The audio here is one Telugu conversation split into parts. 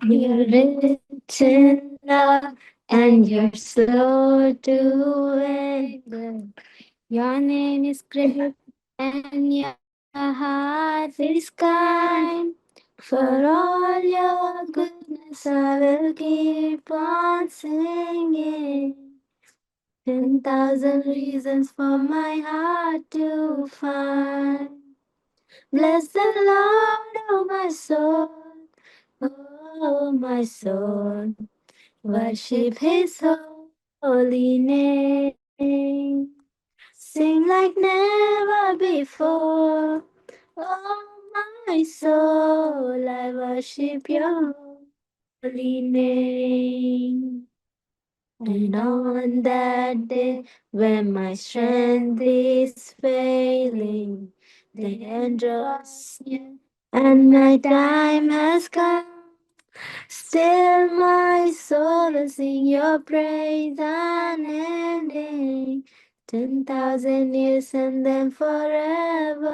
You're rich in love and you're slow to anger. Your name is great and your heart is kind. For all your goodness, I will keep on singing. 10,000 reasons for my heart to find. Bless the Lord, oh my soul, oh my soul. Worship His holy name. Sing like never before. Oh my soul, I worship your holy name. And on that day when my strength is failing, the end draws near and my time has come. Still my soul will sing your praise unending. 10,000 years and then forevermore.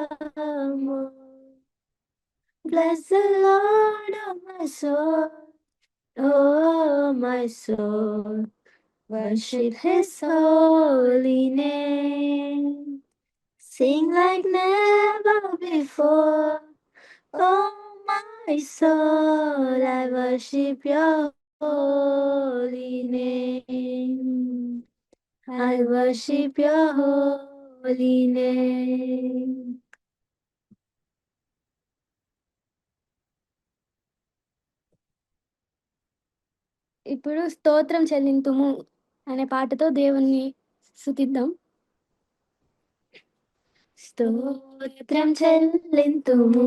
Bless the Lord, oh my soul, oh my soul. Worship His holy name. Sing like never before. Oh my soul, I worship your holy name. I worship your holy name. ఇప్పుడు స్తోత్రం చెల్లింతుము అనే పాటతో దేవుణ్ణి స్తుతిద్దాం. స్తోత్రం చెల్లింతుము,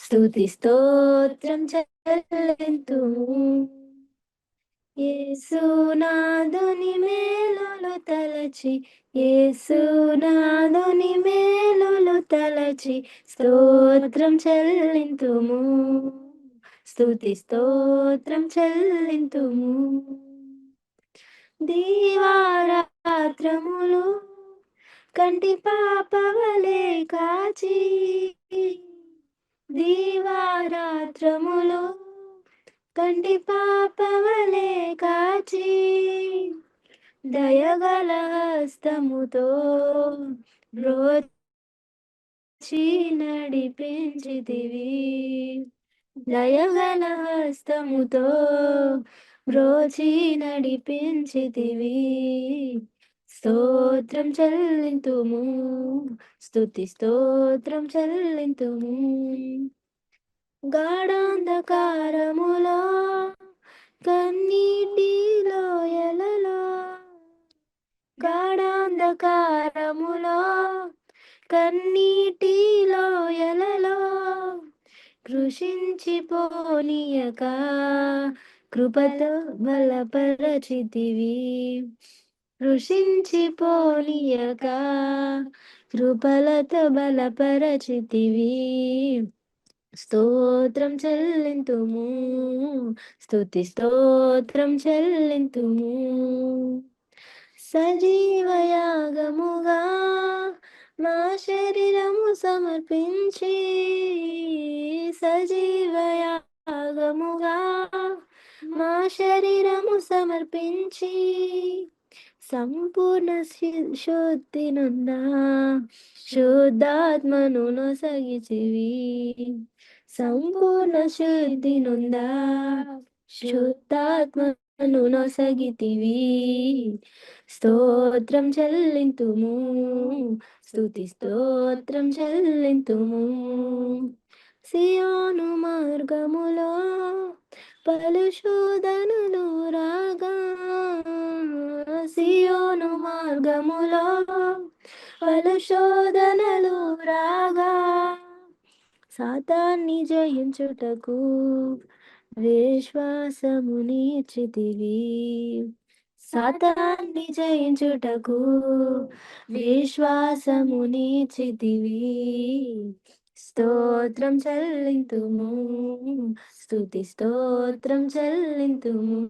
స్తుతి స్తోత్రం చెల్లింతుము. యేసునాథుని మేలులు తలచి, యేసునాథుని మేలులు తలచి స్తోత్రం చెల్లింతుము, స్తుతి స్తోత్రం చెల్లింతుము. దీవారాత్రములు కంటి పాపవలే కాచి, దీవారాత్రములు కంటి పాపవలే కాచి, దయగల హస్తముతో బ్రోచి నడిపించితివి. దయగల హస్తముతో బ్రోచి నడిపించితివి. స్తోత్రం చెల్లింతుము, స్తుతి స్తోత్రం చెల్లింతుము. గాఢాంధకారములో కన్నీటిలో ఎలలో, గాఢాంధకారములో కన్నీటిలో ఎలలో కృషించిపోనీయక కృపతో బలపరచితివి. కృషించిపోనీయక కృపలతో బలపరచితివి. స్తోత్రం చెల్లింతుము, స్తుతి స్తోత్రం చెల్లింతుము. సజీవయాగముగా మా శరీరము సమర్పించి, సజీవయాగముగా మా శరీరము సమర్పించి సంపూర్ణ శుద్ధి నుండా శుద్ధాత్మను నొసగితివి. సంపూర్ణ శుద్ధి నుండా శుద్ధాత్మను నొసగితివి. స్తోత్రం చెల్లింతుము, స్తుతి స్తోత్రం చెల్లింతుము. సియోను మార్గములో పలు శోధనలు రాగా, సియోను మార్గములో పలు శోధనలు రాగా, సాతాన్ని జయించుటకు విశ్వాసము నీచితివి. సాతాన్ని జయించుటకు విశ్వాసము నీచితివి. స్తోత్రం చెల్లింతుము, స్తుతి స్తోత్రం చెల్లింతుము.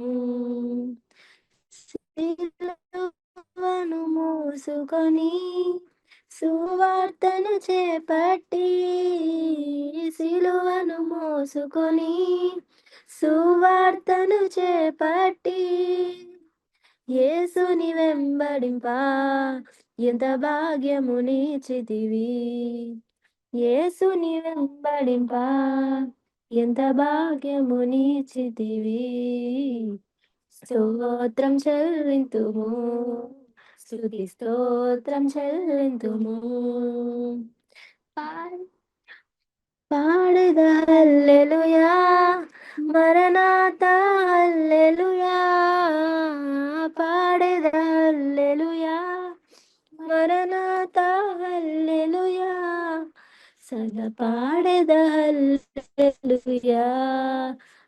సిలువను మోసుకొని సువార్తను చేపట్టి, సిలువను మోసుకొని సువార్తను చేపట్టి యేసుని వెంబడింప ఎంత భాగ్యము నీచితివి. యేసుని వెంబడింప ఎంత భాగ్యము నీచితివి. స్తోత్రం చెల్లింతుము, స్తుతి స్తోత్రం చెల్లింతుము. పాడెద హల్లెలూయా, మరణాత హల్లెలూయా. పాడెద హల్లెలూయా, మరణాత హల్లెలూయా. సదా పాడెద హల్లెలూయా,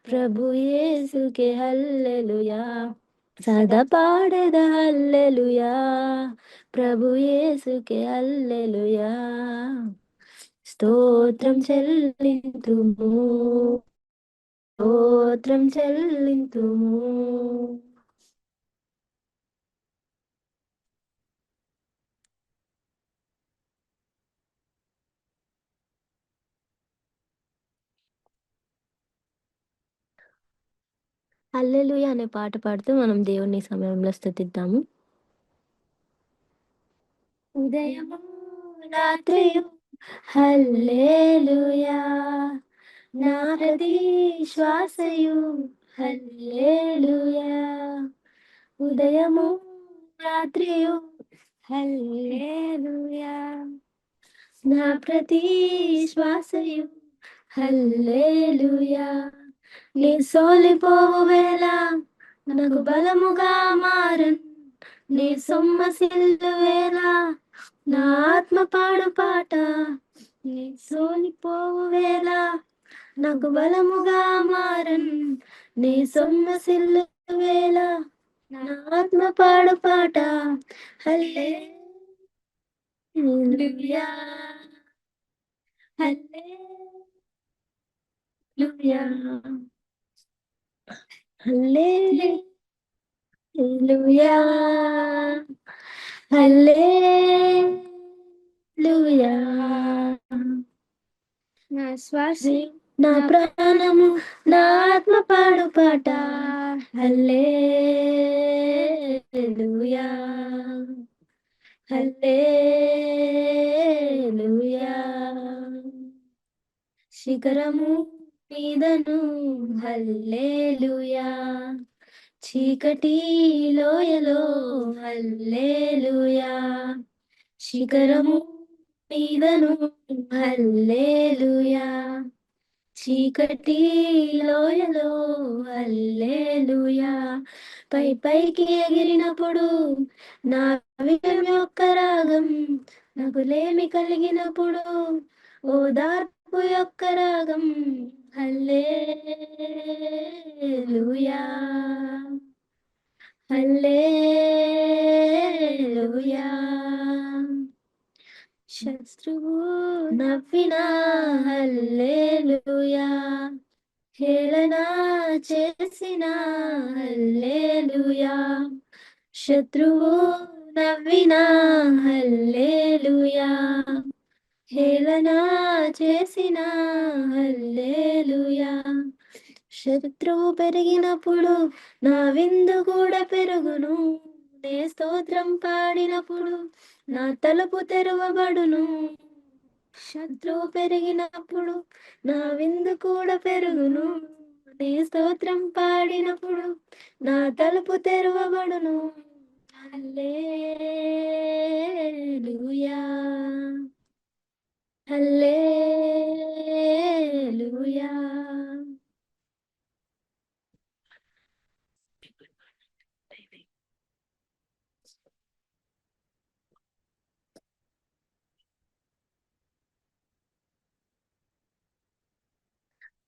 ప్రభు యేసుకే హల్లెలూయా. సదా పాడెద హల్లెలూయా, ప్రభు యేసుకే హల్లెలూయా. స్తోత్రం చెల్లింతుము, స్తోత్రం చెల్లింతుము. హల్లెలూయా అనే పాట పాడుతూ మనం దేవుని సమయంలో స్తుతిద్దాము. ఉదయము రాత్రియు హల్లెలూయా, నా ప్రతి శ్వాసయు హల్లెలూయా. ఉదయము రాత్రియు హల్లెలూయా, నా ప్రతి శ్వాసయు హల్లెలూయా. నీ సోలిపోవు వేళ నాకు బలముగా మారన్, నీ సొమ్మసిల్లు వేళ నా ఆత్మ పాడు పాట. నీ సోలిపోవు వేళ నాకు బలముగా మారన్, నీ సొమ్మసిల్లు వేళ నా ఆత్మ పాడు పాట. హల్లెలూయా, హల్లెలూయా, హల్లెలూయా, హల్లెలూయా. నా శ్వాస, నా ప్రాణము, నా ఆత్మ పాడు పాట. హల్లెలూయా, హల్లెలూయా. శిఖరము మీదను హల్లెలూయా, చీకటి లోయలో హల్లెలూయా. శిఖరము మీదను హల్లెలూయా, చీకటి లోయలో హల్లెలూయా. పై పైకి ఎగిరినప్పుడు నా విజయం యొక్క రాగం, నాకు లేమి కలిగినప్పుడు ఓదార్పు యొక్క రాగం. హల్లెలూయా, హల్లెలూయా. శత్రువు నవ్వినా హల్లెలూయా, హేళన చేసిన హల్లెలూయా. శత్రువు నవ్వినా హల్లెలూయా, హేళన చేసిన హల్లెలూయా. శత్రువు పెరిగినప్పుడు నా విందు కూడా పెరుగును, నే స్తోత్రం పాడినప్పుడు నా తలుపు తెరవబడును. శత్రువు పెరిగినప్పుడు నా విందు కూడా పెరుగును, నీ స్తోత్రం పాడినప్పుడు నా తలుపు తెరవబడును. హల్లెలూయా, హల్లెలూయా.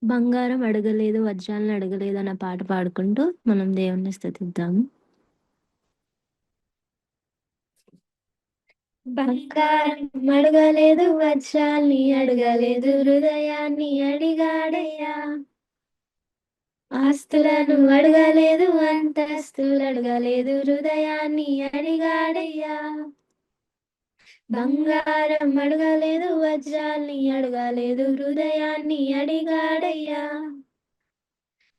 బంగారం అడగలేదు, వజ్రాలను అడగలేదు అన్న పాట పాడుకుంటూ మనం దేవుణ్ణి స్తుతిద్దాము. బంగారం అడగలేదు, వజ్రాల్ని అడగలేదు, హృదయాన్ని అడిగాడయ్యా. ఆస్తులను అడగలేదు, అంతస్తులు అడగలేదు, హృదయాన్ని అడిగాడయ్యా. బంగారం అడగలేదు, వజ్రాల్ని అడగలేదు, హృదయాన్ని అడిగాడయ్యా.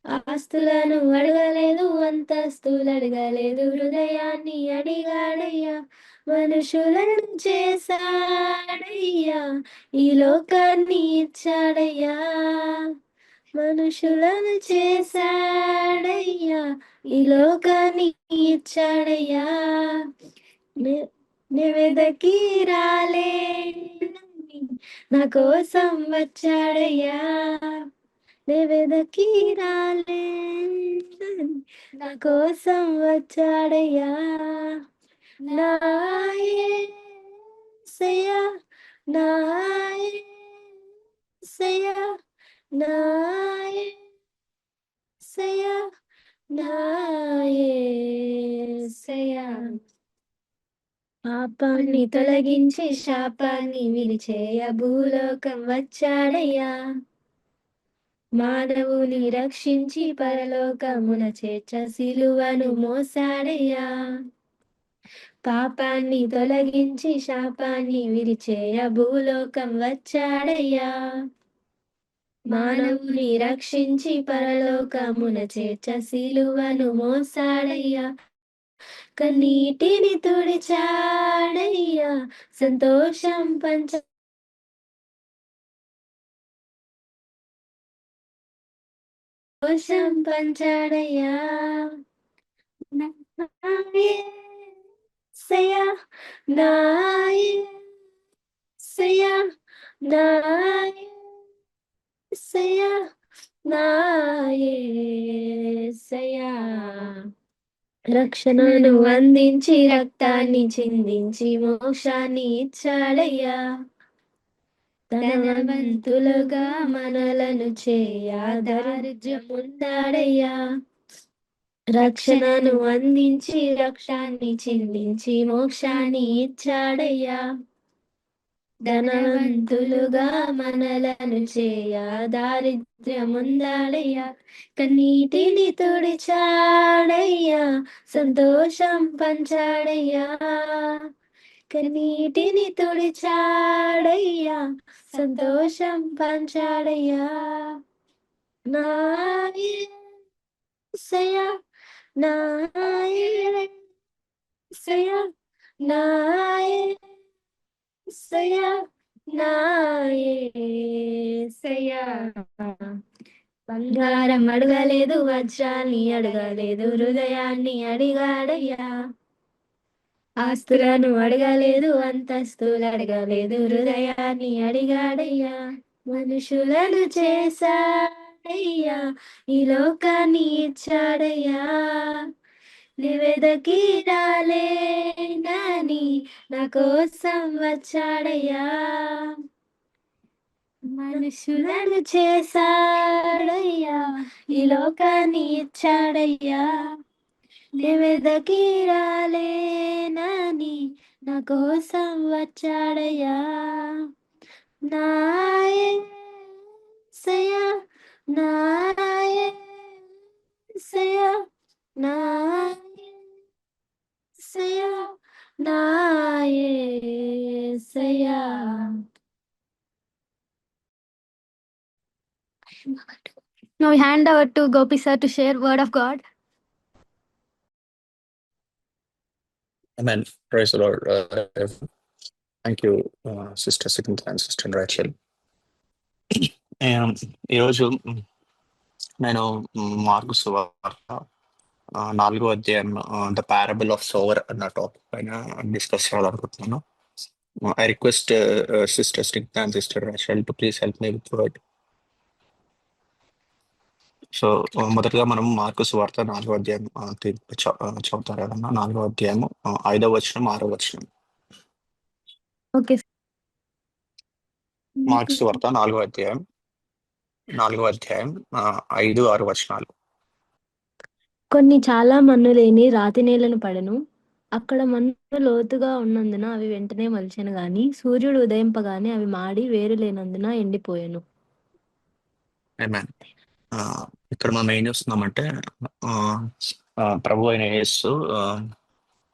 ఆస్తులను అడగలేదు, అంతస్తులు అడగలేదు, హృదయాన్ని అడిగాడయ్యా. మనుషులను చేశాడయ్యా, ఈ లోకాన్ని ఇచ్చాడయ్యా. మనుషులను చేశాడయ్యా, ఈ లోకాన్ని ఇచ్చాడయ్యా. నివేదకి రాలేనని నా కోసం వచ్చాడయ్యా. నివేదకి రాలేనని నా కోసం వచ్చాడయ్యా. నా యేసయ్యా, నా యేసయ్యా, నా యేసయ్యా, నా యేసయ్యా. పాపాన్ని తొలగించి శాపాన్ని విరిచేయ భూలోకం వచ్చాడయ్యా. మానవుని రక్షించి పరలోకమున చేర్చ సిలువను మోసాడయ్యా. పాపాన్ని తొలగించి శాపాన్ని విరిచేయ భూలోకం వచ్చాడయ్యా. మానవుని రక్షించి పరలోకమున చేర్చ సిలువను మోసాడయ్యా. కన్నీటిని తుడిచాడయ్యా, సంతోషం పంచాడయ్యా. నా యేసయ్యా, నా యేసయ్యా, నా యేసయ్యా, నా యేసయ్యా. రక్షణను అందించి రక్తాన్ని చిందించి మోక్షాన్ని ఇచ్చాడయ్యా. ధనవంతులుగా మనలను చేయ దారిద్ర్యముందాడయ్యా. రక్షణను అందించి రక్షాన్ని చిందించి మోక్షాన్ని ఇచ్చాడయ్యా. ధనవంతులుగా మనలను చేయ దారిద్ర్యముందాడయ్యా. కన్నీటిని తుడిచాడయ్యా, సంతోషం పంచాడయ్యా. కన్నీటిని తుడిచాడయ్యా, సంతోషం పంచాడయ్యా. నా యేసయ్యా, నా యేసయ్యా, నా యేసయ్యా, నా యేసయ్యా. బంగారం అడగలేదు, వజ్రాన్ని అడగలేదు, హృదయాన్ని అడిగాడయ్యా. ఆస్తులను అడగలేదు, అంతస్తులు అడగలేదు, హృదయాన్ని అడిగాడయ్యా. మనుషులను చేశాడయ్యా, ఈ లోకాన్ని ఇచ్చాడయ్యా. నివేదకి రాలేనని నా కోసం వచ్చాడయ్యా. మనుషులను చేశాడయ్యా, ఈ లోకాన్ని ఇచ్చాడయ్యా. నివేదకి రాలేనని నా కోసం వచ్చాడయ్యా. నా యేసయ్యా, నా యేసయ్యా, నా యేసయ్యా, నా యేసయ్యా. Now we hand over to Gopi sir to share word of God. Amen. Praise the Lord. Thank you, Sister Sigmund and Sister Rachel. ఈరోజు నేను మార్కు సువార్త 4వ అధ్యాయం ద పారబుల్ ఆఫ్ సోవర్ అన్న టాపిక్ పైన డిస్కస్ చేయాలనుకుంటున్నాను. I request sister Stick and sister Rachel to please help me with word. So మొదటగా మనం మార్కు సువార్త 4వ అధ్యాయం చదువుతారు కదన్నా. 4వ అధ్యాయము 5వ వచనం 6వ వచనం. Okay. మార్కు సువార్త 4వ అధ్యాయం 5, 6 వచనాలు. కొన్ని చాలా మన్ను లేని రాతి నేలను పడెను. అక్కడ మన్ను లోతుగా ఉన్నందున అవి వెంటనే మొలిచెను గాని సూర్యుడు ఉదయింపగానే అవి మాడి వేరు లేనందున ఎండిపోయెను. Amen. ఇక్కడ మనం ఏం చేస్తున్నామంటే ప్రభు అయిన యేసు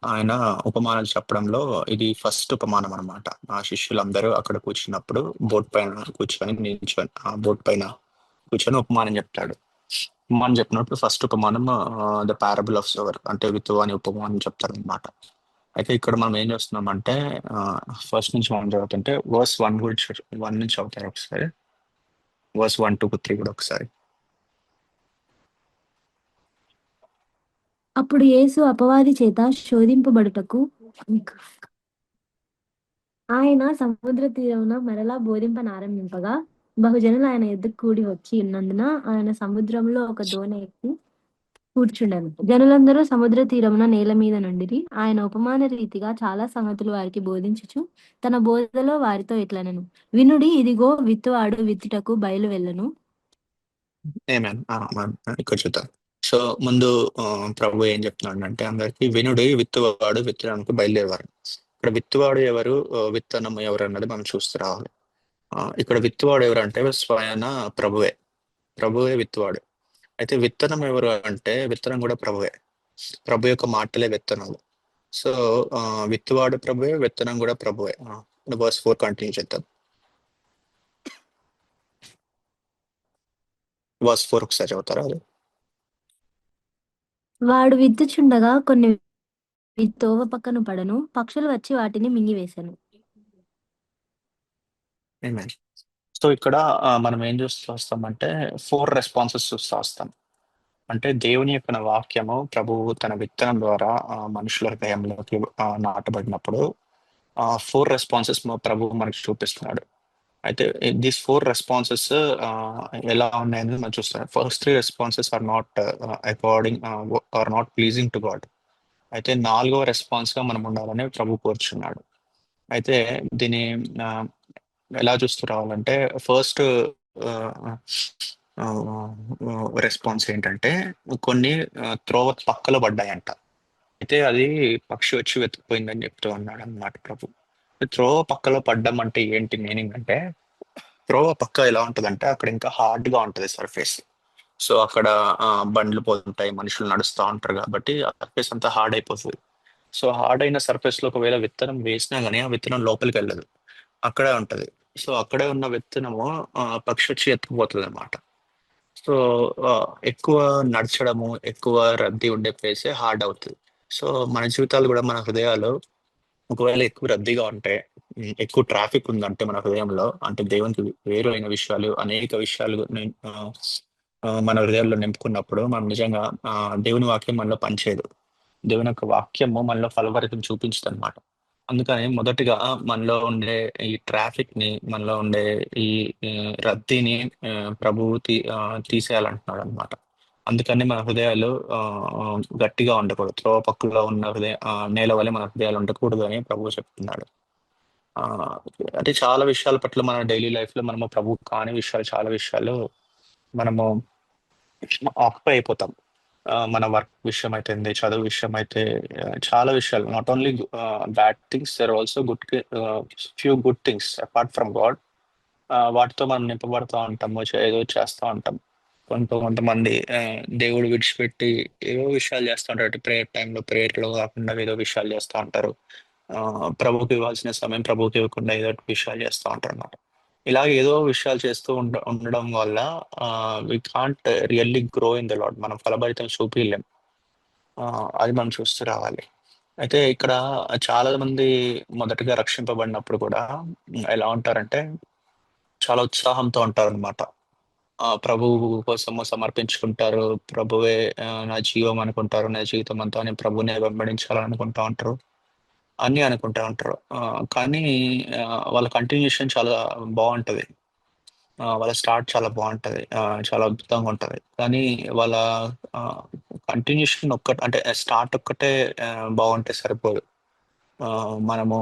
ఆయన ఉపమానాలు చెప్పడంలో ఇది ఫస్ట్ ఉపమానం అనమాట. ఆ శిష్యులందరూ అక్కడ కూర్చున్నప్పుడు బోట్ పైన కూర్చొని నిల్చొని ఆ బోట్ పైన కూర్చొని ఉపమానం చెప్తాడు. మనం చెప్పినప్పుడు ఫస్ట్ ఉపమానం ద పారబుల్ ఆఫ్ సోవర్ అంటే విత్తువ అని ఉపమానం చెప్తారనమాట. అయితే ఇక్కడ మనం ఏం చేస్తున్నామంటే ఫస్ట్ నుంచి మనం చదువుతుంటే వర్స్ 1 కూడా 1 నుంచి చదువుతారు ఒకసారి, వర్స్ 1 to 3 కూడా ఒకసారి. అప్పుడు యేసు అపవాది చేత శోధింపబడుటకు ఆయన సముద్ర తీరమున మరలా బోధింపనారంభింపగా బహుజనులు ఆయన ఎద్దుకు కూడి వచ్చి ఉన్నందున ఆయన సముద్రంలో ఒక దోణి ఎక్కి కూర్చుండెను. జనులందరూ సముద్ర తీరమున నేల మీద నుండిరి. ఆయన ఉపమాన రీతిగా చాలా సంగతులు వారికి బోధించుచు తన బోధలో వారితో ఇట్లనెను, వినుడి, ఇదిగో విత్తువాడు విత్తుటకు బయలు వెళ్ళను. ఏమేన్ మనం ఇక్కడ చూద్దాం. సో ముందు ప్రభు ఏం చెప్తున్నాడు అంటే అందరికి, వినుడి, విత్తువాడు విత్తడానికి బయలుదేరేవారు. ఇక్కడ విత్తువాడు ఎవరు, విత్తనం ఎవరు అన్నది మనం చూస్తూ రావాలి. ఇక్కడ విత్తువాడు ఎవరు అంటే స్వయాన ప్రభువే, ప్రభువే విత్తువాడు. అయితే విత్తనం ఎవరు అంటే విత్తనం కూడా ప్రభువే, ప్రభు యొక్క మాటలే విత్తనాలు. సో విత్తువాడు ప్రభువే, విత్తనం కూడా ప్రభువే. వర్స్ 4 కంటిన్యూ చేద్దాం. వర్స్ 4 ఒకసారి చదువుతారా అది? వాడు విత్తుచుండగా కొన్ని తోవ పక్కన పడను, పక్షులు వచ్చి వాటిని మింగివేశాను. సో ఇక్కడ మనం ఏం చూస్తూ వస్తామంటే 4 రెస్పాన్సెస్ చూస్తూ వస్తాం. అంటే దేవుని యొక్క వాక్యము ప్రభువు తన విత్తనం ద్వారా మనుషుల హృదయంలోకి నాటబడినప్పుడు 4 రెస్పాన్సెస్ ప్రభువు మనకి చూపిస్తున్నాడు. అయితే దీస్ 4 రెస్పాన్సెస్ ఎలా ఉన్నాయని మనం చూస్తాం. First 3 responses are not according or not pleasing to God. అయితే 4వ రెస్పాన్స్ గా మనం ఉండాలని ప్రభు కోరుచున్నాడు. అయితే దీని ఎలా చూస్తూ రావాలంటే ఫస్ట్ రెస్పాన్స్ ఏంటంటే కొన్ని త్రోవ పక్కలో పడ్డాయంట. అయితే అది పక్షి వచ్చి వెతుకుపోయిందని చెప్తూ ఉన్నాడు అన్నమాట ప్రభు. త్రోవ పక్కలో పడ్డం అంటే ఏంటి మీనింగ్ అంటే, త్రోవ పక్క ఎలా ఉంటుందంటే అక్కడ ఇంకా హార్డ్ గా ఉంటది సర్ఫేస్. సో అక్కడ బండ్లు పోతుంటాయి, మనుషులు నడుస్తూ ఉంటారు కాబట్టి ఆ సర్ఫేస్ అంతా హార్డ్ అయిపోతుంది. సో హార్డ్ అయిన సర్ఫేస్ లో ఒకవేళ విత్తనం వేసినా గానీ ఆ విత్తనం లోపలికి వెళ్ళదు, అక్కడే ఉంటది. సో అక్కడే ఉన్న విత్తనము పక్షి వచ్చి ఎత్తుకుపోతుంది అనమాట. సో ఎక్కువ నడచడము, ఎక్కువ రద్దీ ఉండే ప్లేసే హార్డ్ అవుతుంది. సో మన జీవితాలు కూడా, మన హృదయాలు ఒకవేళ ఎక్కువ రద్దీగా ఉంటే, ఎక్కువ ట్రాఫిక్ ఉందంటే మన హృదయంలో, అంటే దేవునికి వేరు అయిన విషయాలు, అనేక విషయాలు మన హృదయాల్లో నింపుకున్నప్పుడు మనం నిజంగా దేవుని వాక్యం మనలో పనిచేయదు. దేవుని యొక్క వాక్యము మనలో ఫలభరితం చూపించదు అనమాట. అందుకని మొదటిగా మనలో ఉండే ఈ ట్రాఫిక్ ని, మనలో ఉండే ఈ రద్దీని ప్రభువు తీసేయాలంటున్నాడు అనమాట. అందుకని మన హృదయాలు గట్టిగా ఉండకూడదు, త్రోవ పక్కలో ఉన్న నేల వల్ల మన హృదయాలు ఉండకూడదు అని ప్రభువు చెప్తున్నాడు. అంటే చాలా విషయాల పట్ల మన డైలీ లైఫ్ లో మనము ప్రభు కాని విషయాలు, చాలా విషయాలు మనము ఆక్యుపై అయిపోతాం. మన వర్క్ విషయం అయితే, చదువు విషయం అయితే, చాలా విషయాలు, not only bad things, there also few good things apart from God. వాటితో మనం నింపబడుతూ ఉంటాము, ఏదో చేస్తూ ఉంటాం. కొంతమంది దేవుడు విడిచిపెట్టి ఏవో విషయాలు చేస్తూ ఉంటారు. ప్రేయర్ టైంలో ప్రేయర్లో కాకుండా ఏదో విషయాలు చేస్తూ ఉంటారు. ప్రభుకి ఇవ్వాల్సిన సమయం ప్రభుకి ఇవ్వకుండా ఏదో విషయాలు చేస్తూ ఉంటారు అన్నమాట. ఇలా ఏదో విషయాలు చేస్తూ ఉండడం వల్ల we can't really grow in the Lord. మనం ఫలభరితం చూపించలేం. అది మనం చూస్తూ రావాలి. అయితే ఇక్కడ చాలా మంది మొదటగా రక్షింపబడినప్పుడు కూడా ఎలా ఉంటారంటే చాలా ఉత్సాహంతో ఉంటారు అనమాట. ప్రభువు కోసము సమర్పించుకుంటారు. ప్రభువే నా జీవం అనుకుంటారు, నా జీవితం అంతా నేను ప్రభువునే వెంబడించాలనుకుంటా ఉంటారు, అన్నీ అనుకుంటా ఉంటారు. కానీ వాళ్ళ కంటిన్యూషన్ చాలా బాగుంటది. వాళ్ళ స్టార్ట్ చాలా బాగుంటది, చాలా అద్భుతంగా ఉంటది. కానీ వాళ్ళ కంటిన్యూషన్ అంటే స్టార్ట్ ఒక్కటే బాగుంటే సరిపోదు. మనము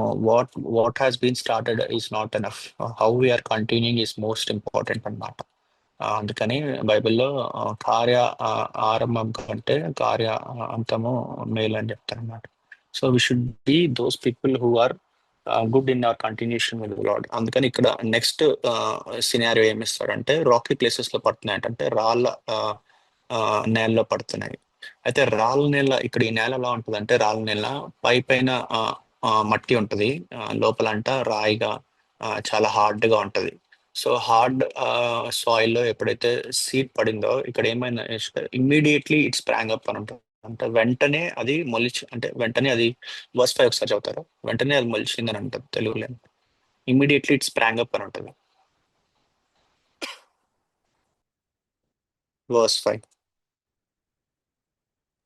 what has been started is not enough, how we are continuing is most important అన్నమాట. అందుకని బైబిల్లో కార్య ఆరంభం కంటే కార్య అంతము మేలు అని చెప్తారు అనమాట. So we should be those people who are good in our continuation with Lord. అందుకని ఇక్కడ నెక్స్ట్ సినారియో ఏమిస్తాడంటే రాకీ ప్లేసెస్ లో పడుతున్నాయి, అంటే రాళ్ళ నేలలో పడుతున్నాయి. అయితే రాళ్ళ నేల, ఇక్కడ ఈ నేల ఎలా ఉంటుంది అంటే, రాళ్ళ నేల పైన మట్టి ఉంటది, లోపలంట రాయిగా చాలా హార్డ్ గా ఉంటది. సో హార్డ్ సాయిల్లో ఎప్పుడైతే సీడ్ పడిందో ఇక్కడ ఏమైనా ఇమ్మీడియట్లీ ఇట్స్ స్ప్రాంగ్ అప్ అని ఉంటుంది. అంటే వెంటనే అది మొలిచి, అంటే వెంటనే అది వర్స్ 5 ఒకసారి చదువుతారు. వెంటనే అది మొలిచింది అని అంటారు తెలుగులో. ఇమ్మీడియట్లీ ఇట్స్ స్ప్రాంగ్ అప్ అని ఉంటుంది వర్స్ 5.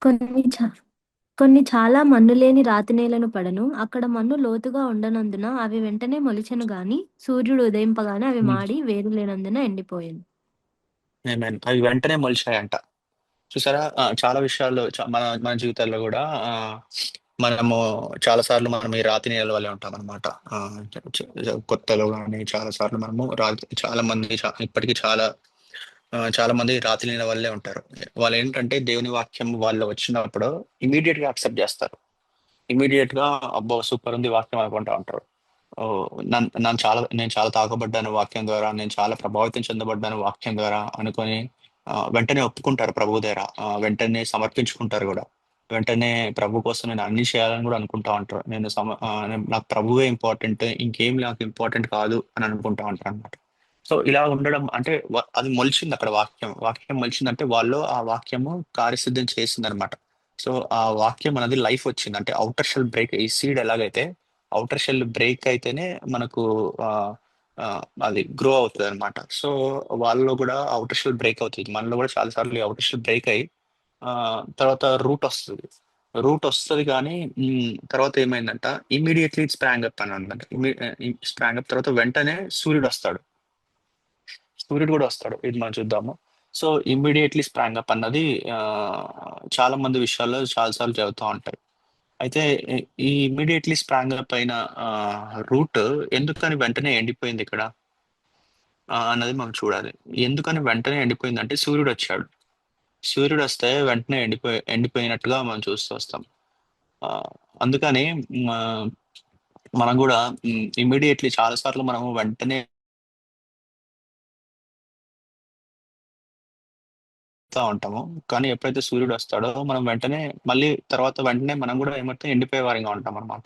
కొన్ని కొన్ని చాలా మన్నులేని రాతి నేలను పడెను. అక్కడ మన్ను లోతుగా ఉండనందున అవి వెంటనే మొలిచెను గాని సూర్యుడు ఉదయింపగానే అవి మాడి వేరు లేనందున ఎండిపోయెను. అవి వెంటనే మొలిచాయంట. చూసారా? చాలా విషయాల్లో మన మన జీవితాల్లో కూడా మనము చాలా సార్లు మనం ఈ రాతి నేల వల్లే ఉంటాం అనమాట. కొత్తలో కానీ చాలా సార్లు మనము చాలా మంది ఇప్పటికీ చాలా మంది రాతి నేల వల్లే ఉంటారు. వాళ్ళు ఏంటంటే దేవుని వాక్యం వాళ్ళు వచ్చినప్పుడు ఇమీడియట్ గా యాక్సెప్ట్ చేస్తారు. ఇమీడియట్ గా అబ్బో సూపర్ ఉంది వాక్యం అనుకుంటా ఉంటారు. ఓ, నేను చాలా తాకబడ్డాను వాక్యం ద్వారా, నేను చాలా ప్రభావితం చెందబడ్డాను వాక్యం ద్వారా అనుకొని వెంటనే ఒప్పుకుంటారు ప్రభు దగ్గర, వెంటనే సమర్పించుకుంటారు కూడా. వెంటనే ప్రభు కోసం నేను అన్ని చేయాలని కూడా అనుకుంటా ఉంటారు. నాకు ప్రభువే ఇంపార్టెంట్, ఇంకేం నాకు ఇంపార్టెంట్ కాదు అని అనుకుంటా ఉంటారు అనమాట. సో ఇలా ఉండడం అంటే అది మొలిచింది అక్కడ, వాక్యం మొలిచిందంటే వాళ్ళు ఆ వాక్యము కార్యసిద్ధం చేసింది అనమాట. సో ఆ వాక్యం అనేది లైఫ్ వచ్చింది. అంటే అవుటర్ షెల్ బ్రేక్, ఈ సీడ్ ఎలాగైతే అవుటర్ షెల్ బ్రేక్ అయితేనే మనకు ఆ, ఆ, అది గ్రో అవుతుంది అనమాట. సో వాళ్ళలో కూడా అవుటర్ షెల్ బ్రేక్ అవుతుంది. మనలో కూడా చాలా సార్లు అవుటర్ షెల్ బ్రేక్ అయ్యి ఆ, తర్వాత రూట్ వస్తుంది కానీ తర్వాత ఏమైందంట, ఇమీడియట్లీ స్ప్రాంగ్ అప్ అని ఉందంట. స్ప్రాంగ్ అప్ తర్వాత వెంటనే సూర్యుడు కూడా వస్తాడు. ఇది మనం చూద్దాము. సో ఇమ్మీడియట్లీ స్ప్రాంగ్ అప్ అన్నది ఆ, చాలా మంది విషయాల్లో చాలా సార్లు చెబుతూ ఉంటాయి. అయితే ఈ ఇమ్మీడియట్లీ స్ప్రాంగ్ అప్ అయిన రూట్ ఎందుకని వెంటనే ఎండిపోయింది ఇక్కడ అన్నది మనం చూడాలి. ఎందుకని వెంటనే ఎండిపోయిందంటే సూర్యుడు వచ్చాడు. సూర్యుడు వస్తే వెంటనే ఎండిపోయినట్టుగా మనం చూస్తూ వస్తాం. ఆ, అందుకని మ, మనం కూడా ఇమ్మీడియట్లీ చాలా సార్లు మనము వెంటనే ఉంటాము. కానీ ఎప్పుడైతే సూర్యుడు వస్తాడో మనం వెంటనే మనం కూడా ఏమంటే ఎండిపోయే వారిగా ఉంటాం అనమాట.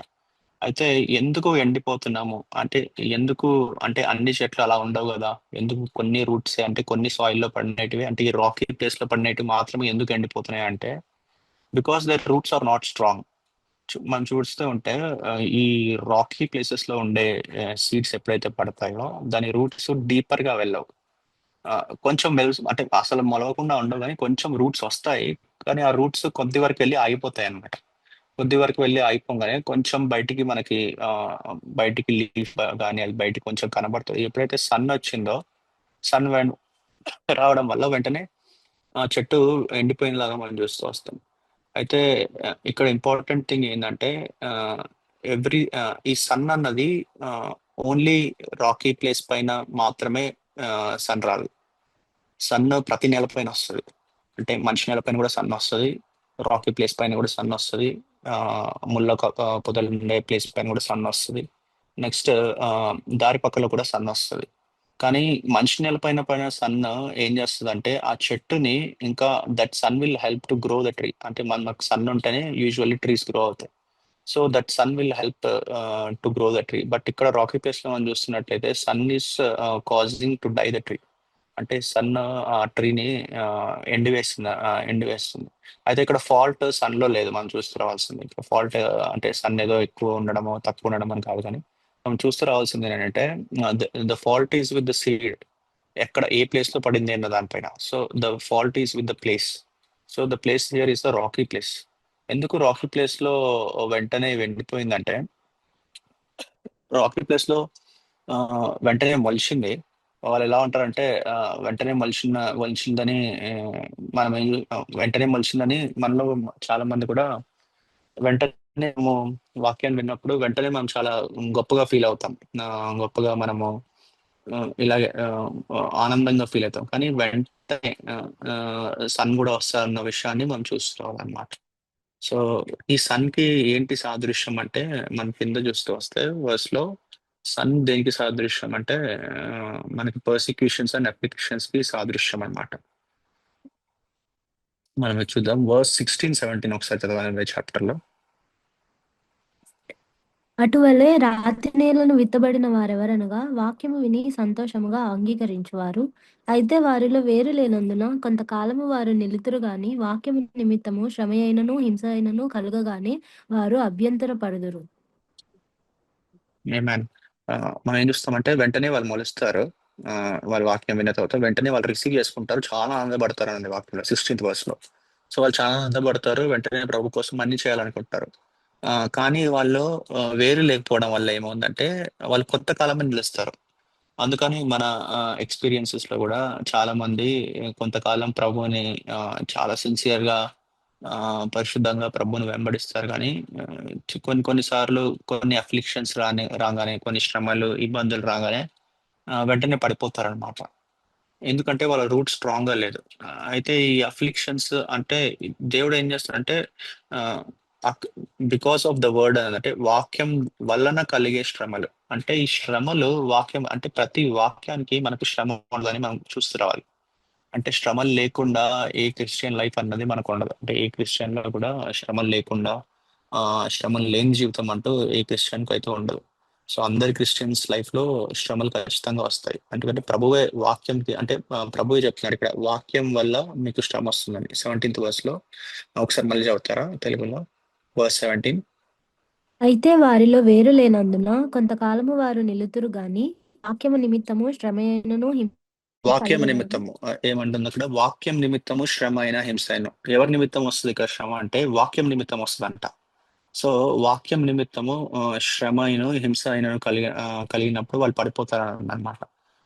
అయితే ఎందుకు ఎండిపోతున్నాము అంటే, ఎందుకు అంటే అన్ని చెట్లు అలా ఉండవు కదా, ఎందుకు కొన్ని రూట్స్ అంటే కొన్ని సాయిల్లో పడినటివి, అంటే ఈ రాకీ ప్లేస్ లో పడినవి మాత్రమే ఎందుకు ఎండిపోతున్నాయి అంటే, because their roots are not strong. మనం చూస్తూ ఉంటే ఈ రాకీ ప్లేసెస్ లో ఉండే సీడ్స్ ఎప్పుడైతే పడతాయో దాని రూట్స్ డీపర్ గా వెళ్ళవు. ఆ, కొంచెం అంటే అసలు మొలవకుండా ఉండవు కానీ కొంచెం రూట్స్ వస్తాయి. కానీ ఆ రూట్స్ కొద్ది వరకు వెళ్ళి ఆగిపోతాయి అన్నమాట. కొద్ది వరకు వెళ్ళి ఆగిపోగానే కొంచెం బయటికి మనకి బయటికి లీఫ్ కానీ అది బయటికి కొంచెం కనబడుతుంది. ఎప్పుడైతే సన్ వచ్చిందో సన్ రావడం వల్ల వెంటనే ఆ చెట్టు ఎండిపోయినలాగా మనం చూస్తూ వస్తాం. అయితే ఇక్కడ ఇంపార్టెంట్ థింగ్ ఏంటంటే ఎవ్రీ ఈ సన్ అన్నది ఓన్లీ రాకీ ప్లేస్ పైన మాత్రమే సన్ రాదు. సన్ ప్రతి నేల పైన వస్తుంది. అంటే మనిషి నేల పైన కూడా సన్ వస్తుంది, రాకీ ప్లేస్ పైన కూడా సన్ వస్తుంది, ముళ్ళ పొదలు ఉండే ప్లేస్ పైన కూడా సన్ వస్తుంది, నెక్స్ట్ దారి పక్కలో కూడా సన్ వస్తుంది. కానీ మనిషి నేల పైన పైన సన్ ఏం చేస్తుంది అంటే ఆ చెట్టుని ఇంకా that sun will help to grow the tree. అంటే మనకు సన్ ఉంటేనే యూజువల్లీ ట్రీస్ గ్రో అవుతాయి. So that sun will help to grow the tree. But ఇక్కడ రాకీ ప్లేస్ లో మనం చూస్తున్నట్లయితే sun is causing to die the tree. అంటే సన్ ఆ ట్రీని ఎండివేస్తుంది. అయితే ఇక్కడ ఫాల్ట్ సన్ లో లేదు, మనం చూస్తూ రావాల్సింది. ఇక్కడ ఫాల్ట్ అంటే సన్ ఏదో ఎక్కువ ఉండడమో తక్కువ ఉండడం అని కాదు, కానీ మనం చూస్తూ రావాల్సింది ఏంటంటే the fault is with the seed. ఎక్కడ ఏ ప్లేస్ లో పడింది అన్న దానిపైన. So the fault is with the place. So the place here is the Rocky place. ఎందుకు రాకీ ప్లేస్ లో వెంటనే ఎండిపోయిందంటే, రాకీ ప్లేస్ లో ఆ, వెంటనే మొలిచింది. వాళ్ళు ఎలా ఉంటారంటే వెంటనే మొలిచిందని ఆ, మనం వెంటనే మొలిచిందని మనలో చాలా మంది కూడా వెంటనే మేము వాక్యాన్ని విన్నప్పుడు వెంటనే మనం చాలా గొప్పగా ఫీల్ అవుతాం. ఆ, గొప్పగా మనము ఇలాగే ఆనందంగా ఫీల్ అవుతాం. కానీ వెంటనే సన్ కూడా వస్తారన్న విషయాన్ని మనం చూసుకోవాలన్నమాట. సో ఈ సన్ కి ఏంటి సాదృశ్యం అంటే, మన కింద చూస్తూ వస్తే వర్స్ లో సన్ దేనికి సాదృశ్యం అంటే మనకి పర్సిక్యూషన్స్ అండ్ అప్లికేషన్స్ కి సాదృశ్యం అన్నమాట. మనం ఇది చూద్దాం. వర్స్ 16, 17 ఒకసారి చదవాలి చాప్టర్ లో. అటువలే రాతి నేలను విత్తబడిన వారెవరనగా వాక్యము విని సంతోషముగా అంగీకరించువారు. అయితే వారిలో వేరు లేనందున కొంతకాలము వారు నిలుతురు గాని వాక్యము నిమిత్తము శ్రమ అయినను హింస అయినను కలుగగానే వారు అభ్యంతరపడుదురు. మ్యాన్ మనం ఏం చూస్తామంటే వెంటనే వాళ్ళు మొలుస్తారు. వాళ్ళ వాక్యం విన్న తర్వాత వెంటనే వాళ్ళు రిసీవ్ చేసుకుంటారు, చాలా ఆనందపడతారు అండి వాక్యంలో 16th verse లో. సో వాళ్ళు చాలా ఆనందపడతారు, వెంటనే ప్రభు కోసం అన్ని చేయాలనుకుంటారు. కానీ వాళ్ళు వేరు లేకపోవడం వల్ల ఏమవుందంటే వాళ్ళు కొత్త కాలమే నిలుస్తారు. అందుకని మన ఎక్స్పీరియన్సెస్ లో కూడా చాలా మంది కొంతకాలం ప్రభువుని చాలా సిన్సియర్ గా పరిశుద్ధంగా ప్రభువుని వెంబడిస్తారు. కానీ కొన్ని సార్లు కొన్ని అఫ్లిక్షన్స్ రాగానే, కొన్ని శ్రమలు ఇబ్బందులు రాగానే వెంటనే పడిపోతారనమాట. ఎందుకంటే వాళ్ళ రూట్ స్ట్రాంగ్ గా లేదు. అయితే ఈ అఫ్లిక్షన్స్ అంటే దేవుడు ఏం చేస్తాడంటే బికాస్ ఆఫ్ ద వర్డ్ అంటే వాక్యం వలన కలిగే శ్రమలు. అంటే ఈ శ్రమలు వాక్యం అంటే ప్రతి వాక్యానికి మనకు శ్రమ ఉండదని మనం చూస్తూ రావాలి. అంటే శ్రమలు లేకుండా ఏ క్రిస్టియన్ లైఫ్ అన్నది మనకు ఉండదు. అంటే ఏ క్రిస్టియన్ లో కూడా శ్రమలు లేకుండా శ్రమలు లేని జీవితం అంటూ ఏ క్రిస్టియన్ కి అయితే ఉండదు. సో అందరి క్రిస్టియన్స్ లైఫ్ లో శ్రమలు ఖచ్చితంగా వస్తాయి. ఎందుకంటే ప్రభువే వాక్యంకి అంటే ప్రభువే చెప్తున్నాడు ఇక్కడ, వాక్యం వల్ల మీకు శ్రమ వస్తుందని 17th verse లో. ఒకసారి మళ్ళీ చదువుతారా తెలుగులో, verse 17? అయితే వారిలో వేరు లేనందున కొంతకాలము వారు నిలుతురు గాని వాక్యము నిమిత్తము శ్రమ అయినను హింస వాక్యం కలుగగానే నిమిత్తము ఏమంటుంది అక్కడ? వాక్యం నిమిత్తము శ్రమ అయినా హింస అయినా. ఎవరి నిమిత్తం వస్తుంది ఇక్కడ శ్రమ అంటే? వాక్యం నిమిత్తం వస్తుందంట. సో వాక్యం నిమిత్తము శ్రమ అయిన హింస అయిన కలిగినప్పుడు వాళ్ళు పడిపోతారు అన్నమాట.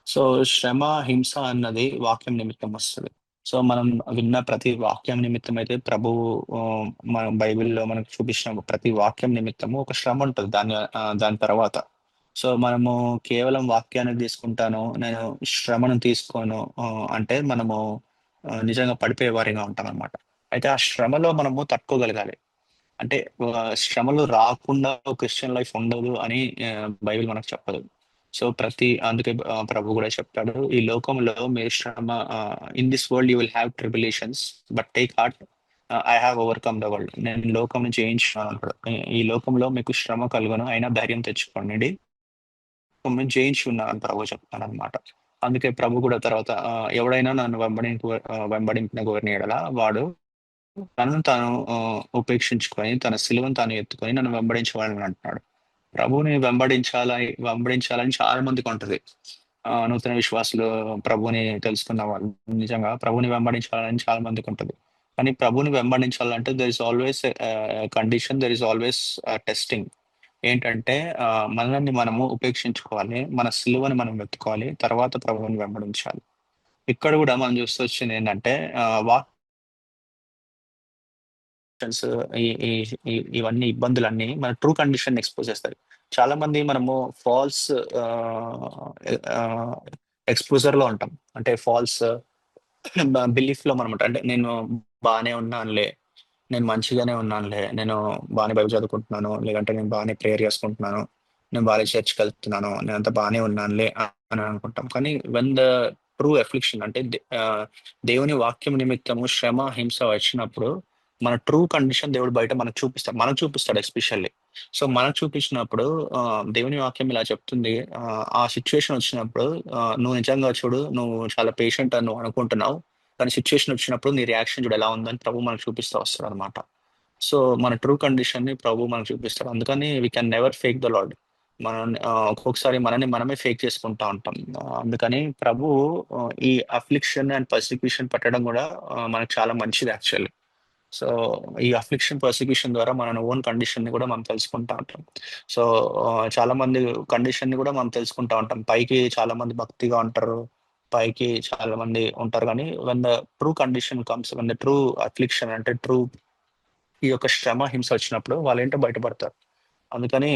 సో శ్రమ హింస అన్నది వాక్యం నిమిత్తం వస్తుంది. సో మనం విన్న ప్రతి వాక్యం నిమిత్తం అయితే ప్రభువు ఆ, మన బైబిల్లో మనకు చూపించిన ప్రతి వాక్యం నిమిత్తము ఒక శ్రమ ఉంటుంది దాని తర్వాత. సో మనము కేవలం వాక్యాన్ని తీసుకుంటాను, నేను శ్రమను తీసుకోను అంటే మనము నిజంగా పడిపోయే వారిగా ఉంటాం అనమాట. అయితే ఆ శ్రమలో మనము తట్టుకోగలగాలి. అంటే శ్రమలు రాకుండా క్రిస్టియన్ లైఫ్ ఉండదు అని బైబిల్ మనకు చెప్పదు. సో అందుకే ప్రభు కూడా చెప్తాడు, ఈ లోకంలో మీరు శ్రమ, in this world you will have tribulations but take heart, I have overcome the world. నేను లోకం నుంచి జయించున్నాను అంటాడు. ఈ లోకంలో మీకు శ్రమ కలుగును, అయినా ధైర్యం తెచ్చుకోండి, మిమ్మల్ని జయించి ఉన్నాను అని ప్రభు చెప్తాను అనమాట. అందుకే ప్రభు కూడా తర్వాత ఎవడైనా నన్ను వెంబడింపిన కోరిన యెడల వాడు తనను తాను ఉపేక్షించుకొని తన సిలువను తాను ఎత్తుకొని నన్ను వెంబడించవాలని అంటున్నాడు. ప్రభువుని వెంబడించాలని చాలా మందికి ఉంటది. నూతన విశ్వాసులు, ప్రభువుని తెలుసుకున్న వాళ్ళు నిజంగా ప్రభువుని వెంబడించాలని చాలా మందికి ఉంటది. కానీ ప్రభువుని వెంబడించాలంటే there is always condition, there is always testing. ఏంటంటే మనల్ని మనము ఉపేక్షించుకోవాలి, మన సిలువని మనం ఎత్తుకోవాలి, తర్వాత ప్రభువుని వెంబడించాలి. ఇక్కడ కూడా మనం చూస్తూ వచ్చింది ఏంటంటే ఈ ఈ ఇవన్నీ ఇబ్బందులన్నీ మన ట్రూ కండిషన్ ఎక్స్పోజ్ చేస్తాయి. చాలా మంది మనము ఫాల్స్ ఎక్స్పోజర్ లో ఉంటాం. అంటే ఫాల్స్ బిలీఫ్ లో మనం ఉంటాం. అంటే నేను బాగానే ఉన్నానులే, నేను మంచిగానే ఉన్నానులే, నేను బాగానే బైబిల్ చదువుకుంటున్నాను, లేదంటే నేను బాగానే ప్రేయర్ చేసుకుంటున్నాను, నేను బాగా చర్చ్కి వెళ్తున్నాను, నేను అంతా బాగానే ఉన్నానులే అని అనుకుంటాం. కానీ వెన్ ద ట్రూ ఎఫ్లిక్షన్ అంటే దేవుని వాక్యం నిమిత్తము శ్రమ హింస వచ్చినప్పుడు మన ట్రూ కండిషన్ దేవుడు బయట మనకు చూపిస్తాడు ఎస్పెషల్లీ. సో మనకు చూపించినప్పుడు దేవుని వాక్యం ఇలా చెప్తుంది, ఆ సిచ్యువేషన్ వచ్చినప్పుడు నువ్వు నిజంగా చూడు, నువ్వు చాలా పేషెంట్ అని నువ్వు అనుకుంటున్నావు, కానీ సిచ్యువేషన్ వచ్చినప్పుడు నీ రియాక్షన్ చూడు ఎలా ఉందని ప్రభు మనకు చూపిస్తూ వస్తాడు అనమాట. సో మన ట్రూ కండిషన్ ని ప్రభు మనకు చూపిస్తాడు. అందుకని we can never fake the Lord. మనం ఒక్కొక్కసారి మనని మనమే ఫేక్ చేసుకుంటా ఉంటాం. అందుకని ప్రభు ఈ అఫ్లిక్షన్ అండ్ పర్సిక్యూషన్ పెట్టడం కూడా మనకు చాలా మంచిది యాక్చువల్లీ. సో ఈ అఫ్లిక్షన్ పర్సిక్యూషన్ ద్వారా మన ఓన్ కండిషన్ ని కూడా మనం తెలుసుకుంటా ఉంటాం. సో చాలా మంది కండిషన్ ని కూడా మనం తెలుసుకుంటా ఉంటాం. పైకి చాలా మంది భక్తిగా ఉంటారు, పైకి చాలా మంది ఉంటారు, కానీ when the true condition comes, when the true affliction అంటే ట్రూ ఈ యొక్క శ్రమ హింస వచ్చినప్పుడు వాళ్ళు ఏంటో బయటపడతారు. అందుకని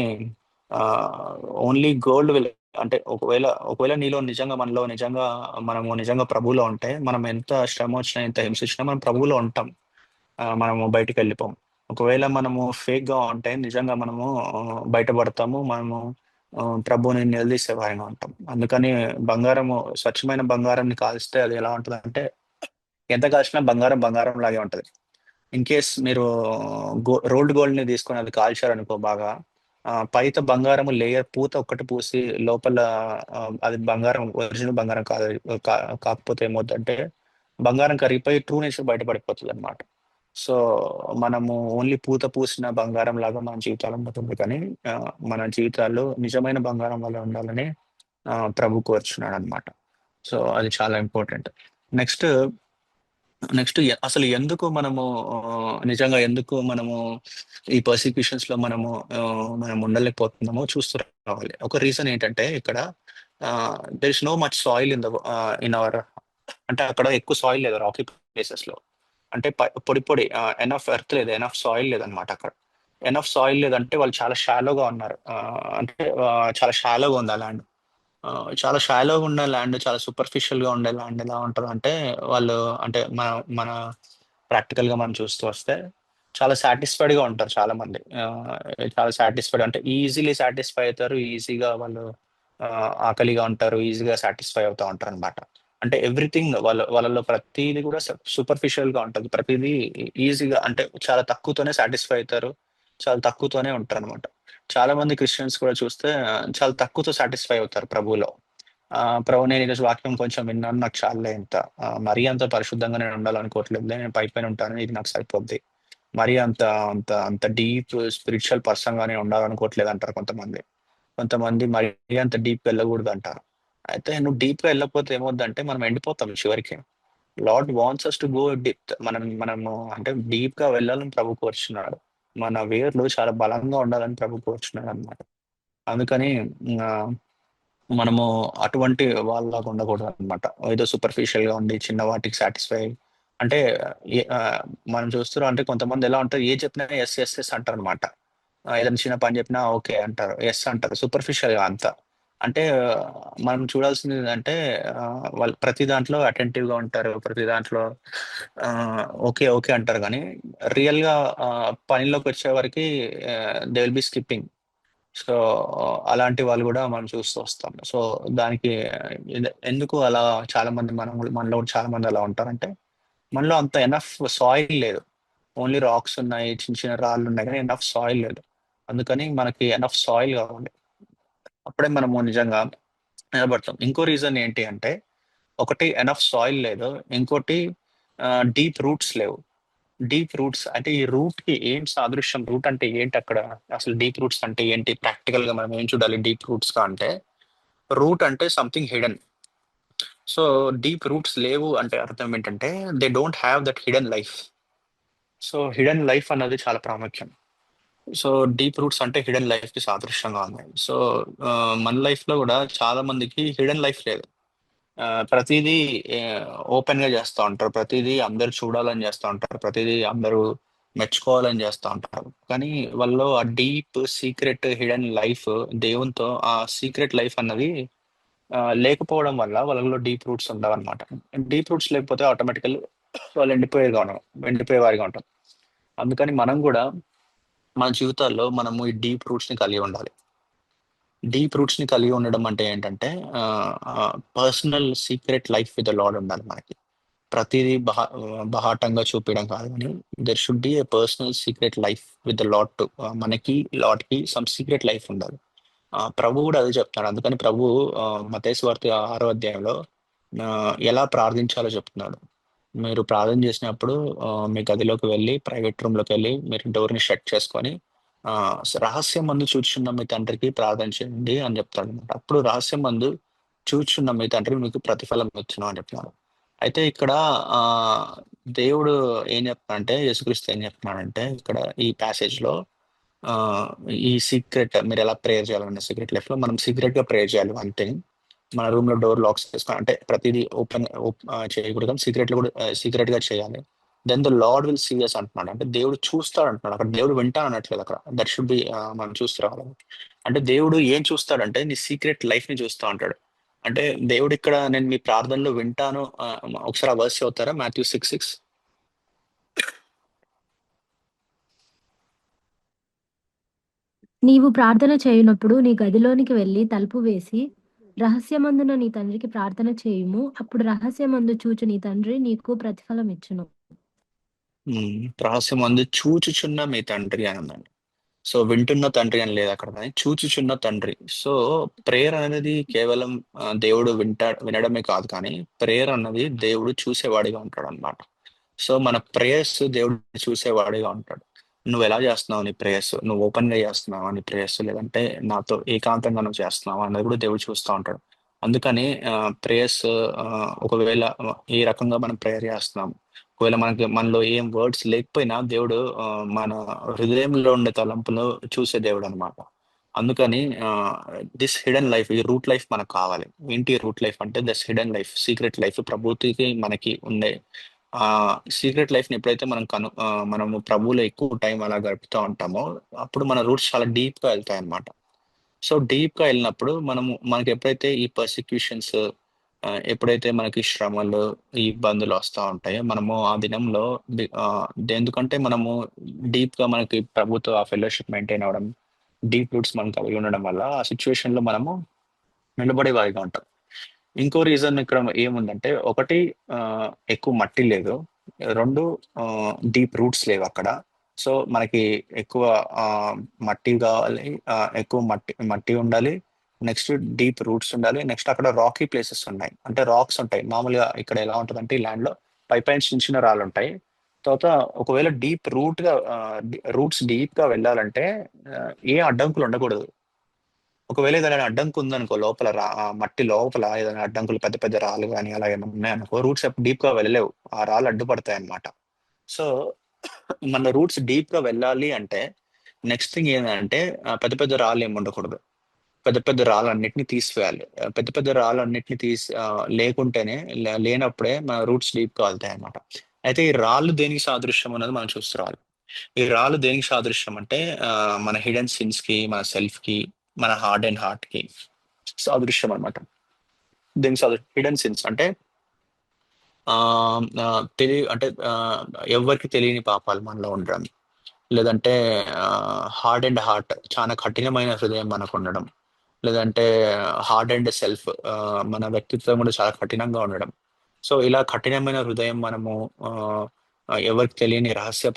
ఓన్లీ గోల్డ్ విల్ అంటే ఒకవేళ నీలో నిజంగా మనలో నిజంగా మనము నిజంగా ప్రభువులో ఉంటే, మనం ఎంత శ్రమ వచ్చినా ఎంత హింస వచ్చినా మనం ప్రభువులో ఉంటాం. మనము బయటికి వెళ్ళిపోం. ఒకవేళ మనము ఫేక్ గా ఉంటే నిజంగా మనము బయటపడతాము, మనము ప్రభువుని నిలదీసే వారిగా ఉంటాం. అందుకని స్వచ్ఛమైన బంగారాన్ని కాల్స్తే అది ఎలా ఉంటుంది అంటే, ఎంత కాల్చినా బంగారం బంగారం లాగే ఉంటది. ఇన్ కేస్ మీరు రోల్డ్ గోల్డ్ ని తీసుకొని అది కాల్చారనుకో బాగా, పైత బంగారము లేయర్ పూత ఒక్కటి పూసి లోపల అది బంగారం ఒరిజినల్ బంగారం కాదు. కాకపోతే ఏమవుతుందంటే బంగారం కరిగిపోయి ట్రూ నేచర్ బయటపడిపోతుంది అనమాట. సో మనము ఓన్లీ పూత పూసిన బంగారం లాగా మన జీవితాలు ఉంటుంది, కానీ మన జీవితాల్లో నిజమైన బంగారం వల్ల ఉండాలని ప్రభు కోరుచున్నాడు అనమాట. సో అది చాలా ఇంపార్టెంట్. నెక్స్ట్ నెక్స్ట్ అసలు ఎందుకు మనము నిజంగా ఎందుకు మనము ఈ పర్సిక్యూషన్స్ లో మనం ఉండలేకపోతున్నామో చూస్తూ రావాలి. ఒక రీజన్ ఏంటంటే ఇక్కడ there is no much soil in our, అంటే అక్కడ ఎక్కువ సాయిల్ లేదు రాకీ ప్లేసెస్ లో. అంటే పొడి పొడి ఎనఫ్ ఎర్త్ లేదు, ఎనఫ్ సాయిల్ లేదనమాట అక్కడ. ఎనఫ్ సాయిల్ లేదంటే వాళ్ళు చాలా షాలోగా ఉన్నారు. అంటే చాలా షాలోగా ఉంది ఆ ల్యాండ్. చాలా షాలోగా ఉండే ల్యాండ్, చాలా సూపర్ఫిషియల్ గా ఉండే ల్యాండ్ ఎలా ఉంటుంది అంటే వాళ్ళు, అంటే మన మన ప్రాక్టికల్ గా మనం చూస్తూ వస్తే చాలా సాటిస్ఫైడ్ గా ఉంటారు చాలా మంది. చాలా సాటిస్ఫైడ్ అంటే ఈజీలీ సాటిస్ఫై అవుతారు, ఈజీగా వాళ్ళు ఆకలిగా ఉంటారు, ఈజీగా సాటిస్ఫై అవుతా ఉంటారు అనమాట. అంటే ఎవ్రీథింగ్ వాళ్ళలో ప్రతిదీ కూడా సూపర్ఫిషియల్ గా ఉంటుంది. ప్రతిదీ ఈజీగా, అంటే చాలా తక్కువతోనే సాటిస్ఫై అవుతారు, చాలా తక్కువతోనే ఉంటారు అనమాట. చాలా మంది క్రిస్టియన్స్ కూడా చూస్తే చాలా తక్కువతో సాటిస్ఫై అవుతారు ప్రభువులో. ప్రభు, నేను ఈరోజు వాక్యం కొంచెం విన్నాను, నాకు చాలే ఇంత, మరీ అంత పరిశుద్ధంగా నేను ఉండాలనుకోవట్లేదు, నేను పైన ఉంటాను, ఇది నాకు సరిపోద్ది. మరీ అంత అంత అంత డీప్ స్పిరిచువల్ పర్సన్ గానే ఉండాలనుకోవట్లేదు అంటారు కొంతమంది. కొంతమంది మరీ అంత డీప్ వెళ్ళకూడదు అంటారు. అయితే నువ్వు డీప్ గా వెళ్ళకపోతే ఏమవుద్దంటే మనం ఎండిపోతాం చివరికి. Lord wants us to go deep. మనము అంటే డీప్ గా వెళ్ళాలని ప్రభు కోరుచున్నాడు. మన వేర్లు చాలా బలంగా ఉండాలని ప్రభు కోరుచున్నాడు అనమాట. అందుకని ఆ, మనము అటువంటి వాళ్ళలాగా ఉండకూడదు అనమాట. ఏదో సూపర్ఫిషియల్ గా ఉండి చిన్న వాటికి సాటిస్ఫై, అంటే మనం చూస్తున్నాం అంటే కొంతమంది ఎలా ఉంటారు, ఏ చెప్పినా ఎస్ ఎస్ ఎస్ అంటారు అనమాట. ఏదైనా చిన్న పని చెప్పినా ఓకే అంటారు, ఎస్ అంటారు, సూపర్ఫిషియల్ గా అంతా. అంటే మనం చూడాల్సింది ఏంటంటే వాళ్ళు ప్రతి దాంట్లో అటెంటివ్ గా ఉంటారు, ప్రతి దాంట్లో ఓకే ఓకే అంటారు, కానీ రియల్ గా పనిలోకి వచ్చే వరకు they will be skipping. So అలాంటి వాళ్ళు కూడా మనం చూస్తూ వస్తాం. సో దానికి ఎందుకు అలా చాలా మంది మనలో కూడా చాలా మంది అలా ఉంటారంటే మనలో అంత ఎనఫ్ సాయిల్ లేదు. ఓన్లీ రాక్స్ ఉన్నాయి, చిన్న చిన్న రాళ్ళు ఉన్నాయి, కానీ ఎనఫ్ సాయిల్ లేదు. అందుకని మనకి ఎనఫ్ సాయిల్ కావాలి, అప్పుడే మనము నిజంగా నిలబడతాం. ఇంకో రీజన్ ఏంటి అంటే, ఒకటి ఎనఫ్ సాయిల్ లేదు, ఇంకోటి డీప్ రూట్స్ లేవు. డీప్ రూట్స్ అంటే ఈ రూట్ కి ఏం సాదృశ్యం, రూట్ అంటే ఏంటి అక్కడ, అసలు డీప్ రూట్స్ అంటే ఏంటి, ప్రాక్టికల్ గా మనం ఏం చూడాలి డీప్ రూట్స్ గా అంటే, రూట్ అంటే something hidden. So deep roots లేవు అంటే అర్థం ఏంటంటే they don't have that hidden life. So hidden life అన్నది చాలా ప్రాముఖ్యం. సో డీప్ రూట్స్ అంటే హిడెన్ లైఫ్ కి సాదృశ్యంగా ఉన్నాయి. సో మన లైఫ్ లో కూడా చాలా మందికి హిడెన్ లైఫ్ లేదు. ప్రతిదీ ఓపెన్ గా చేస్తూ ఉంటారు, ప్రతిదీ అందరు చూడాలని చేస్తూ ఉంటారు, ప్రతిదీ అందరూ మెచ్చుకోవాలని చేస్తూ ఉంటారు, కానీ వాళ్ళలో ఆ డీప్ సీక్రెట్ హిడెన్ లైఫ్, దేవునితో ఆ సీక్రెట్ లైఫ్ అన్నది లేకపోవడం వల్ల వాళ్ళలో డీప్ రూట్స్ ఉండవు అనమాట. డీప్ రూట్స్ లేకపోతే ఆటోమేటికల్ వాళ్ళు ఎండిపోయే వారిగా ఉంటాం. అందుకని మనం కూడా మన జీవితాల్లో మనము ఈ డీప్ రూట్స్ ని కలిగి ఉండాలి. డీప్ రూట్స్ ని కలిగి ఉండడం అంటే ఏంటంటే personal secret life with lord ఉండాలి మనకి. ప్రతిదీ బహాటంగా చూపించడం కాదు, కానీ there should be A personal secret life with the lord to. మనకి లార్డ్ కి సమ్ సీక్రెట్ లైఫ్ ఉండాలి. ప్రభు కూడా అదే చెప్తున్నాడు. అందుకని ప్రభు మత్తయి సువార్త 6వ అధ్యాయంలో ఎలా ప్రార్థించాలో చెప్తున్నాడు. మీరు ప్రార్థన చేసినప్పుడు మీ గదిలోకి వెళ్ళి, ప్రైవేట్ రూమ్ లోకి వెళ్ళి మీరు డోర్ ని షట్ చేసుకొని రహస్యం మందు చూచున్న మీ తండ్రికి ప్రార్థన చేయండి అని చెప్తాడు అనమాట. అప్పుడు రహస్యం మందు చూచున్న మీ తండ్రి మీకు ప్రతిఫలం ఇచ్చును అని చెప్తున్నాడు. అయితే ఇక్కడ ఆ దేవుడు ఏం చెప్తున్నాడంటే, యేసుక్రీస్తు ఏం చెప్తున్నాడంటే ఇక్కడ ఈ ప్యాసేజ్ లో ఆ ఈ సీక్రెట్ మీరు ఎలా ప్రేయర్ చేయాలన్న సీక్రెట్ లైఫ్ లో మనం సీక్రెట్ గా ప్రేయర్ చేయాలి. వన్ థింగ్, మన రూమ్ లో డోర్ లాక్స్ చేసుకోవాలి, అంటే ప్రతిదీ ఓపెన్ చేయకూడదు, సీక్రెట్ లో కూడా సీక్రెట్ గా చేయాలి. Then the Lord will see us అంటున్నాడు. అంటే దేవుడు చూస్తాడు అంటున్నాడు, అక్కడ దేవుడు వింటాను అనట్లేదు. అక్కడ దట్ షుడ్ బి మనం చూస్తూ రావాలి. అంటే దేవుడు ఏం చూస్తాడంటే నీ సీక్రెట్ లైఫ్ ని చూస్తూ ఉంటాడు. అంటే దేవుడు ఇక్కడ నేను మీ ప్రార్థనలో వింటాను. ఒకసారి ఆ వర్స్ అవుతారా, మాథ్యూ 6:6. నీవు ప్రార్థన చేయునప్పుడు నీ గదిలోనికి వెళ్ళి తలుపు వేసి రహస్యమందున నీ తండ్రికి ప్రార్థన చేయుము. అప్పుడు రహస్యమందు చూచు నీ తండ్రి నీకు ప్రతిఫలం ఇచ్చును. రహస్యం అందు చూచుచున్న మీ తండ్రి అని అన్నాడు. సో వింటున్న తండ్రి అని లేదు అక్కడ, కానీ చూచుచున్న తండ్రి. సో ప్రేయర్ అనేది కేవలం దేవుడు వినడమే కాదు, కానీ ప్రేయర్ అన్నది దేవుడు చూసేవాడిగా ఉంటాడు అన్నమాట. సో మన ప్రేయర్స్ దేవుడు చూసేవాడిగా ఉంటాడు. నువ్వు ఎలా చేస్తున్నావు నీ ప్రేయర్స్, నువ్వు ఓపెన్ గా చేస్తున్నావా నీ ప్రేయర్స్, లేదంటే నాతో ఏకాంతంగా నువ్వు చేస్తున్నావా అన్నది కూడా దేవుడు చూస్తూ ఉంటాడు. అందుకని ప్రేయర్స్ ఒకవేళ ఏ రకంగా మనం ప్రేయర్ చేస్తున్నాం, ఒకవేళ మనలో ఏం వర్డ్స్ లేకపోయినా దేవుడు మన హృదయంలో ఉండే తలంపులు చూసే దేవుడు అనమాట. అందుకని దిస్ హిడెన్ లైఫ్, ఈ రూట్ లైఫ్ మనకు కావాలి. ఏంటి రూట్ లైఫ్ అంటే this hidden life, secret life, ప్రభుత్వకి మనకి ఉండే ఆ సీక్రెట్ లైఫ్ ని ఎప్పుడైతే మనము ప్రభువులో ఎక్కువ టైం అలా గడుపుతూ ఉంటామో, అప్పుడు మన రూట్స్ చాలా డీప్ గా వెళ్తాయి అన్నమాట. సో డీప్ గా వెళ్ళినప్పుడు మనకి ఎప్పుడైతే ఈ పర్సిక్యూషన్స్, ఎప్పుడైతే మనకి శ్రమలు, ఈ ఇబ్బందులు వస్తూ ఉంటాయో, మనము ఆ దినంలో ఎందుకంటే మనము డీప్ గా మనకి ప్రభుత్వ ఆ ఫెలోషిప్ మెయింటైన్ అవ్వడం, డీప్ రూట్స్ మనం కలిగి ఉండడం వల్ల ఆ సిచ్యువేషన్ లో మనము నిలబడే వారిగా ఉంటాం. ఇంకో రీజన్ ఇక్కడ ఏముందంటే, ఒకటి ఎక్కువ మట్టి లేదు, రెండు డీప్ రూట్స్ లేవు అక్కడ. సో మనకి ఎక్కువ మట్టి కావాలి, ఎక్కువ మట్టి ఉండాలి, నెక్స్ట్ డీప్ రూట్స్ ఉండాలి, నెక్స్ట్ అక్కడ రాకీ ప్లేసెస్ ఉన్నాయి, అంటే రాక్స్ ఉంటాయి. మామూలుగా ఇక్కడ ఎలా ఉంటుందంటే ఈ ల్యాండ్ లో పైన చిన్న చిన్న రాళ్ళు ఉంటాయి. తర్వాత ఒకవేళ డీప్ రూట్స్ డీప్ గా వెళ్ళాలంటే ఏ అడ్డంకులు ఉండకూడదు. ఒకవేళ ఏదైనా అడ్డంకు ఉందనుకో, లోపల మట్టి లోపల ఏదైనా అడ్డంకులు, పెద్ద పెద్ద రాళ్ళు కానీ అలా ఏమైనా ఉన్నాయనుకో, రూట్స్ డీప్ గా వెళ్ళలేవు, ఆ రాళ్ళు అడ్డుపడతాయి అన్నమాట. సో మన రూట్స్ డీప్ గా వెళ్ళాలి అంటే నెక్స్ట్ థింగ్ ఏంటంటే పెద్ద పెద్ద రాళ్ళు ఏమి ఉండకూడదు, పెద్ద పెద్ద రాళ్ళన్నిటిని తీసివేయాలి. పెద్ద పెద్ద రాళ్ళన్నిటిని లేకుంటేనే, లేనప్పుడే మన రూట్స్ డీప్ గా వెళ్తాయి అన్నమాట. అయితే ఈ రాళ్ళు దేనికి సాదృశ్యం అన్నది మనం చూసుకోవాలి. ఈ రాళ్ళు దేనికి సాదృశ్యం అంటే మన హిడెన్ సిన్స్ కి, మన సెల్ఫ్ కి, మన హార్డ్ అండ్ హార్ట్ కి సాదృశ్యం అనమాట. దీనికి సాదృశ్యం హిడెన్ సిన్స్ అంటే ఆ అంటే ఎవరికి తెలియని పాపాలు మనలో ఉండడం, లేదంటే హార్డ్ అండ్ హార్ట్, చాలా కఠినమైన హృదయం మనకు ఉండడం, లేదంటే హార్డ్ అండ్ సెల్ఫ్, మన వ్యక్తిత్వం కూడా చాలా కఠినంగా ఉండడం. సో ఇలా కఠినమైన హృదయం, మనము ఎవరికి తెలియని రహస్య